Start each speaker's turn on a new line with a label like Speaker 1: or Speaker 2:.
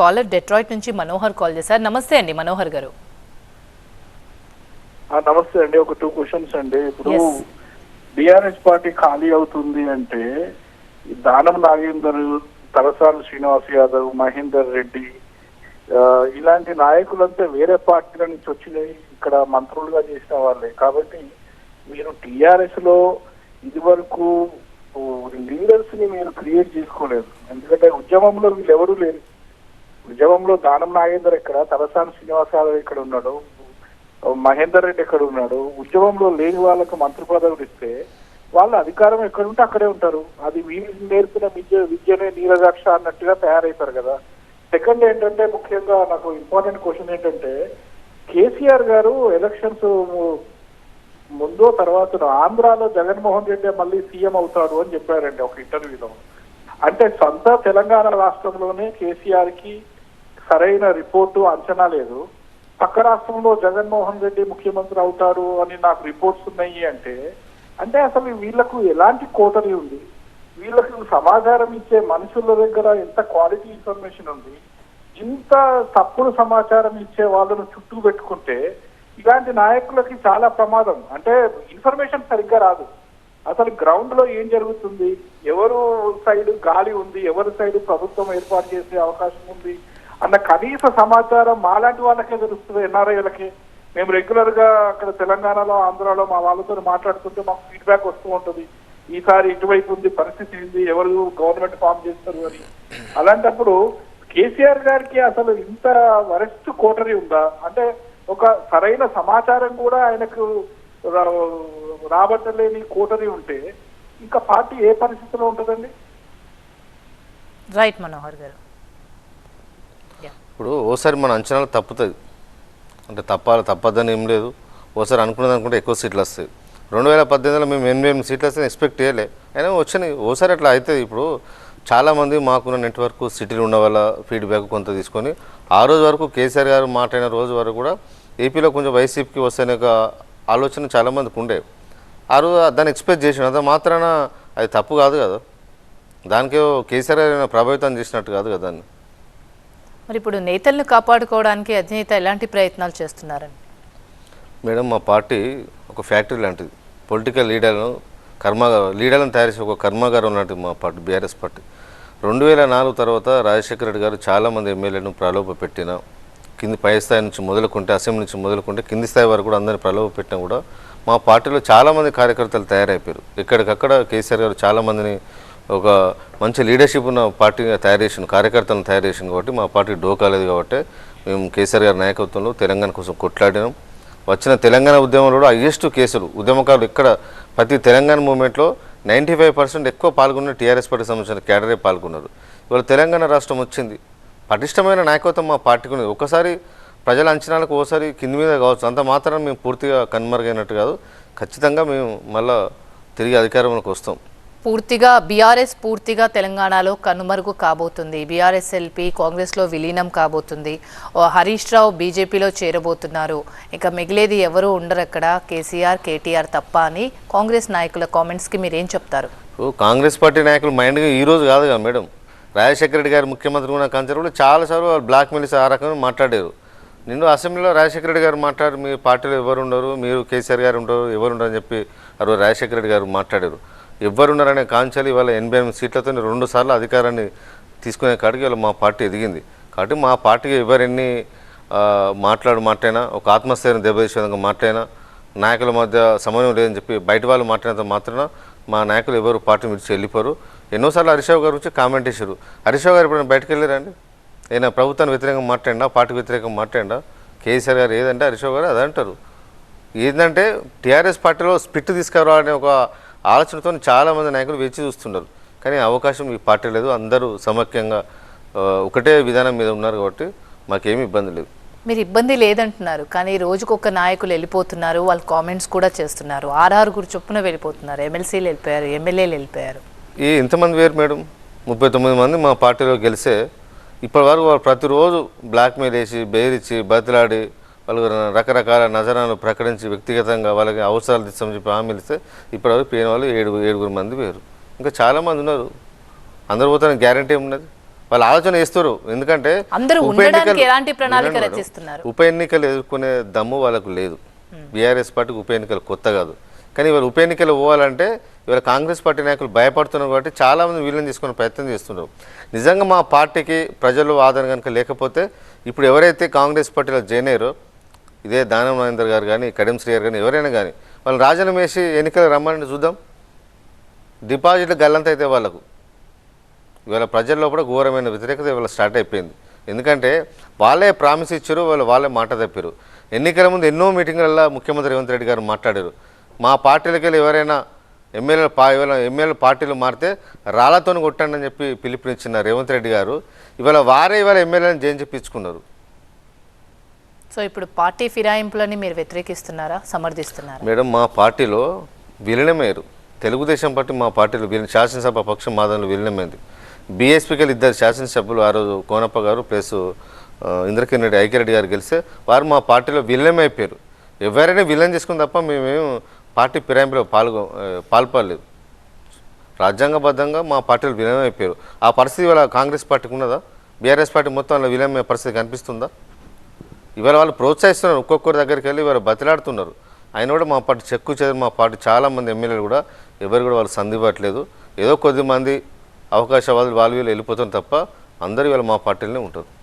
Speaker 1: Caller Detroit నుంచి Manohar call చేశారు. నమస్తే అండి మనోహర్ గారు.
Speaker 2: నమస్తే అండి. ఒక 2 క్వశ్చన్స్ అండి. ఇప్పుడు బీఆర్ఎస్ పార్టీ ఖాళీ అవుతుంది అంటే దానం నాగేందర్, తలసాని శ్రీనివాస్ యాదవ్, మహేందర్ రెడ్డి ఇలాంటి నాయకులంతా వేరే పార్టీల నుంచి వచ్చినాయి, ఇక్కడ మంత్రులుగా చేసిన వాళ్ళే. కాబట్టి మీరు టిఆర్ఎస్ లో ఇదివరకు లీడర్స్ ని మీరు క్రియేట్ చేసుకోలేదు. ఎందుకంటే ఉద్యమంలో వీళ్ళు ఎవరూ లేరు. ఉద్యమంలో దానం నాగేందర్ ఎక్కడ, తలసాని శ్రీనివాస్ యాదవ్ ఎక్కడ ఉన్నాడు, మహేందర్ రెడ్డి ఎక్కడ ఉన్నాడు. ఉద్యమంలో లేని వాళ్ళకు మంత్రి పదవులు ఇస్తే వాళ్ళ అధికారం ఎక్కడ ఉంటే అక్కడే ఉంటారు. అది వీళ్ళు నేర్పిన విద్యనే నీరజాక్ష అన్నట్టుగా తయారైతారు కదా. సెకండ్ ఏంటంటే, ముఖ్యంగా నాకు ఇంపార్టెంట్ క్వశ్చన్ ఏంటంటే, కేసీఆర్ గారు ఎలక్షన్స్ ముందో తర్వాత ఆంధ్రాలో జగన్మోహన్ రెడ్డి మళ్ళీ సీఎం అవుతాడు అని చెప్పారండి ఒక ఇంటర్వ్యూలో. అంటే సొంత తెలంగాణ రాష్ట్రంలోనే కేసీఆర్ కి సరైన రిపోర్టు అంచనా లేదు, పక్క రాష్ట్రంలో జగన్మోహన్ రెడ్డి ముఖ్యమంత్రి అవుతాడు అని నాకు రిపోర్ట్స్ ఉన్నాయి అంటే అసలు వీళ్లకు ఎలాంటి కోటరీ ఉంది? వీళ్ళకు సమాచారం ఇచ్చే మనుషుల దగ్గర ఎంత క్వాలిటీ ఇన్ఫర్మేషన్ ఉంది? ఇంత తప్పుడు సమాచారం ఇచ్చే వాళ్ళను చుట్టూ పెట్టుకుంటే ఇలాంటి నాయకులకి చాలా ప్రమాదం. అంటే ఇన్ఫర్మేషన్ సరిగ్గా రాదు. అసలు గ్రౌండ్ లో ఏం జరుగుతుంది, ఎవరు సైడ్ గాలి ఉంది, ఎవరి సైడ్ ప్రభుత్వం ఏర్పాటు చేసే అవకాశం ఉంది అన్న కనీస సమాచారం మాలాంటి వాళ్ళకే తెలుస్తుంది, ఎన్ఆర్ఐలకి. మేము రెగ్యులర్ గా అక్కడ తెలంగాణలో, ఆంధ్రాలో మా వాళ్ళతో మాట్లాడుతుంటే మాకు ఫీడ్బ్యాక్ వస్తూ ఉంటుంది, ఈసారి ఇటువైపు ఉంది, పరిస్థితి ఉంది, ఎవరు గవర్నమెంట్ ఫామ్ చేస్తారు అని. అలాంటప్పుడు కేసీఆర్ గారికి అసలు ఇంత వరెస్ట్ కోటరీ ఉందా? అంటే ఒక సరైన సమాచారం కూడా ఆయనకు రాబట్టలేని కోటరీ ఉంటే ఇంకా పార్టీ ఏ పరిస్థితిలో ఉంటుందండి?
Speaker 1: రైట్ మనోహర్ గారు.
Speaker 3: ఇప్పుడు ఓసారి మన అంచనాలు తప్పుతుంది అంటే తప్పదని ఏం లేదు. ఓసారి అనుకున్నది అనుకుంటే ఎక్కువ సీట్లు వస్తాయి. 2018లో మేము 88 సీట్లు వస్తే ఎక్స్పెక్ట్ చేయలే, అయినా వచ్చినాయి. ఓసారి అట్లా అవుతుంది. ఇప్పుడు చాలామంది మాకున్న నెట్వర్క్ సిటీలో ఉన్న వాళ్ళ ఫీడ్బ్యాక్ కొంత తీసుకొని ఆ రోజు వరకు కేసీఆర్ గారు మాట్లాడిన రోజు వరకు కూడా ఏపీలో కొంచెం వైసీపీకి వస్తేనే ఒక ఆలోచన చాలామందికి ఉండే. ఆ రోజు దాన్ని ఎక్స్పెక్ట్ చేసిన అంత మాత్రాన అది తప్పు కాదు కదా, దానికే కేసీఆర్ గారు ప్రభావితం చేసినట్టు కాదు కదా దాన్ని.
Speaker 1: మరి ఇప్పుడు నేతలను కాపాడుకోవడానికి అధినేత ఎలాంటి ప్రయత్నాలు చేస్తున్నారని?
Speaker 3: మేడం, మా పార్టీ ఒక ఫ్యాక్టరీ లాంటిది. పొలిటికల్ లీడర్లను తయారు చేసే ఒక కర్మాగారం ఉన్నట్టు మా పార్టీ, బీఆర్ఎస్ పార్టీ. 2004 తర్వాత రాజశేఖర రెడ్డి గారు చాలామంది ఎమ్మెల్యేలను ప్రలోభ పెట్టిన, కింది పై స్థాయి నుంచి మొదలుకుంటే, అసెంబ్లీ నుంచి మొదలుకుంటే కింది స్థాయి వరకు కూడా అందరినీ ప్రలోభ పెట్టినా కూడా మా పార్టీలో చాలామంది కార్యకర్తలు తయారైపోయారు. ఎక్కడికక్కడ కేసీఆర్ గారు చాలామందిని ఒక మంచి లీడర్షిప్ ఉన్న పార్టీగా తయారు చేసిన, కార్యకర్తలను తయారు చేసింది. కాబట్టి మా పార్టీ డోకాలేదు. కాబట్టి మేము కేసీఆర్ గారి నాయకత్వంలో తెలంగాణ కోసం కొట్లాడినాం. వచ్చిన తెలంగాణ ఉద్యమంలో హైయెస్ట్ కేసులు ఉద్యమకారులు ఇక్కడ ప్రతి తెలంగాణ మూవ్మెంట్లో 95% ఎక్కువ పాల్గొన్న టీఆర్ఎస్ పార్టీకి సంబంధించిన క్యాడరే పాల్గొన్నారు. ఇవాళ తెలంగాణ రాష్ట్రం వచ్చింది, పటిష్టమైన నాయకత్వం మా పార్టీకి ఉన్నది. ఒకసారి ప్రజల అంచనాలకు ఓసారి కింది మీద కావచ్చు, అంత మాత్రం మేము పూర్తిగా కనుమరుగైనట్టు కాదు. ఖచ్చితంగా మేము మళ్ళీ తిరిగి అధికారంలోకి వస్తాం.
Speaker 1: బీఆర్ఎస్ పూర్తిగా తెలంగాణలో కనుమరుగు కాబోతుంది. బీఆర్ఎస్ ఎల్పీ కాంగ్రెస్లో విలీనం కాబోతుంది. హరీష్ రావు బీజేపీలో చేరబోతున్నారు. ఇక మిగిలేది ఎవరు ఉండరు అక్కడ, కేసీఆర్ కేటీఆర్ తప్ప అని కాంగ్రెస్ నాయకుల కామెంట్స్కి మీరేం చెప్తారు?
Speaker 3: కాంగ్రెస్ పార్టీ నాయకులు మైండ్గా ఈరోజు కాదు కదా మేడం, రాజశేఖర రెడ్డి గారు ముఖ్యమంత్రి ఉన్న కన్సర్వేటివ్లు చాలాసార్లు వాళ్ళు బ్లాక్ మెయిల్స్ ఆ రకంగా మాట్లాడారు. నిన్ను అసెంబ్లీలో రాజశేఖర రెడ్డి గారు మాట్లాడారు, మీ పార్టీలో ఎవరు ఉండరు, మీరు కేసీఆర్ గారు ఉండరు, ఎవరు ఉండరు అని చెప్పి ఆ రోజు రాజశేఖర రెడ్డి గారు మాట్లాడారు. ఎవరున్నారనే కాంచాలి ఇవాళ 88 సీట్లతో 2 సార్లు అధికారాన్ని తీసుకునే కాడికి ఇవాళ మా పార్టీ ఎదిగింది. కాబట్టి మా పార్టీకి ఎవరెన్ని మాట్లాడినా, ఒక ఆత్మస్థైర్యం దెబ్బతీసే విధంగా మాట్లాడినా, నాయకుల మధ్య సమన్వయం లేదని చెప్పి బయట వాళ్ళు మాట్లాడినంత మాత్రాన మా నాయకులు ఎవరు పార్టీ విడిచి వెళ్ళిపోరు. ఎన్నోసార్లు హరీష్ రావు గారు వచ్చి కామెంట్ చేశారు. హరీష్ రావు గారు ఇప్పుడు బయటకు వెళ్ళారండి, అయినా ప్రభుత్వానికి వ్యతిరేకంగా మాట్లాడినా, పార్టీకి వ్యతిరేకంగా మాట్లాడినా, కేసీఆర్ గారు ఏదంటే హరీష్ రావు గారు అదంటారు. ఏంటంటే టీఆర్ఎస్ పార్టీలో స్పిట్ తీసుకురావాలనే ఒక ఆలోచనతో చాలామంది నాయకులు వేచి చూస్తున్నారు. కానీ అవకాశం ఈ పార్టీ లేదు. అందరూ సమైక్యంగా ఒకటే విధానం మీద ఉన్నారు. కాబట్టి మాకేమీ ఇబ్బంది లేదు.
Speaker 1: మీరు ఇబ్బంది లేదంటున్నారు, కానీ రోజుకొక నాయకులు వెళ్ళిపోతున్నారు, వాళ్ళు కామెంట్స్ కూడా చేస్తున్నారు. 6 చొప్పున వెళ్ళిపోతున్నారు, ఎమ్మెల్సీలు వెళ్ళిపోయారు, ఎమ్మెల్యేలు వెళ్ళిపోయారు.
Speaker 3: ఇంతమంది వేరు మేడం, 39 మంది మా పార్టీలో గెలిస్తే ఇప్పటి వరకు వాళ్ళు ప్రతిరోజు బ్లాక్మెయిల్ వేసి, బెయిరిచ్చి, బతిలాడి, వాళ్ళు రకరకాల నజరాలు ప్రకటించి, వ్యక్తిగతంగా వాళ్ళకి అవసరాలు తీస్తామని చెప్పి హామీలు ఇస్తే ఇప్పటివరకు పోయిన వాళ్ళు 7 మంది వేరు. ఇంకా చాలామంది ఉన్నారు. అందరు పోతానికి గ్యారంటీ ఏమున్నది? వాళ్ళు ఆలోచన చేస్తారు. ఎందుకంటే
Speaker 1: అందరూ
Speaker 3: ఉప
Speaker 1: ఉండడానికి
Speaker 3: ఎన్నికలు-
Speaker 1: ఎలాంటి ప్రణాళిక
Speaker 3: వినండి మేడం.
Speaker 1: రచిస్తున్నారు?
Speaker 3: ఉప ఎన్నికలు ఎదుర్కొనే దమ్ము వాళ్ళకు లేదు. బీఆర్ఎస్ పార్టీకి ఉప ఎన్నికలు కొత్త కాదు. కానీ ఇవాళ ఉప ఎన్నికలు పోవాలంటే ఇవాళ కాంగ్రెస్ పార్టీ నాయకులు భయపడుతున్నారు కాబట్టి చాలామంది వీళ్ళని తీసుకునే ప్రయత్నం చేస్తున్నారు. నిజంగా మా పార్టీకి ప్రజలు ఆదరణ కనుక లేకపోతే ఇప్పుడు ఎవరైతే కాంగ్రెస్ పార్టీలో జాయిన్ అయ్యారో ఇదే దానం నాగేందర్ గారు కానీ కడియం శ్రీ గారు కానీ ఎవరైనా కానీ వాళ్ళు రాజీనామా వేసి ఎన్నికలు రమ్మని చూద్దాం. డిపాజిట్లు గల్లంత అయితే వాళ్ళకు ఇవాళ ప్రజల్లో కూడా ఘోరమైన వ్యతిరేకత ఇవాళ స్టార్ట్ అయిపోయింది. ఎందుకంటే వాళ్ళే ప్రామిస్ ఇచ్చారు, వాళ్ళే మాట తప్పారు. ఎన్నికల ముందు ఎన్నో మీటింగ్లలో ముఖ్యమంత్రి రేవంత్ రెడ్డి గారు మాట్లాడారు. మా పార్టీలకి వెళ్ళి ఎవరైనా ఎమ్మెల్యేలు పార్టీలు మారితే రాళ్లతో కొట్టండి అని చెప్పి పిలుపునిచ్చిన రేవంత్ రెడ్డి గారు ఇవాళ ఎమ్మెల్యేలను జైన్ చెప్పించుకున్నారు.
Speaker 1: సో ఇప్పుడు పార్టీ ఫిరాయింపులని మీరు వ్యతిరేకిస్తున్నారా, సమర్థిస్తున్నారా?
Speaker 3: మేడం, మా పార్టీలో విలీనమయ్యారు. తెలుగుదేశం పార్టీ మా పార్టీలో శాసనసభ పక్షం మాదంలో విలీనమైంది. బీఎస్పీకి ఇద్దరు శాసనసభ్యులు ఆ రోజు కోనప్ప గారు ప్లస్ ఇంద్రకిరణ్ రెడ్డి ఐక్యరెడ్డి గారు గెలిస్తే వారు మా పార్టీలో విలీనమైపోయారు. ఎవరైనా విలీనం చేసుకుని తప్ప మేమేం పార్టీ ఫిరాయింపులో పాల్పడలేదు. రాజ్యాంగబద్ధంగా మా పార్టీలు విలీనమైపోయారు. ఆ పరిస్థితి ఇవాళ కాంగ్రెస్ పార్టీకి ఉన్నదా? బీఆర్ఎస్ పార్టీ మొత్తం అలా విలీనమయ్యే పరిస్థితి కనిపిస్తుందా? ఇవాళ వాళ్ళు ప్రోత్సహిస్తున్నారు, ఒక్కొక్కరి దగ్గరికి వెళ్ళి ఇవాళ బతిలాడుతున్నారు. ఆయన కూడా మా పార్టీ చెక్కు చెదిరి మా పార్టీ చాలామంది ఎమ్మెల్యేలు కూడా ఎవరు కూడా వాళ్ళు సంధివ్వట్లేదు. ఏదో కొద్దిమంది అవకాశవాదులు వాళ్ళు వీళ్ళు వెళ్ళిపోతున్నారు తప్ప అందరూ ఇవాళ మా పార్టీలోనే ఉంటారు.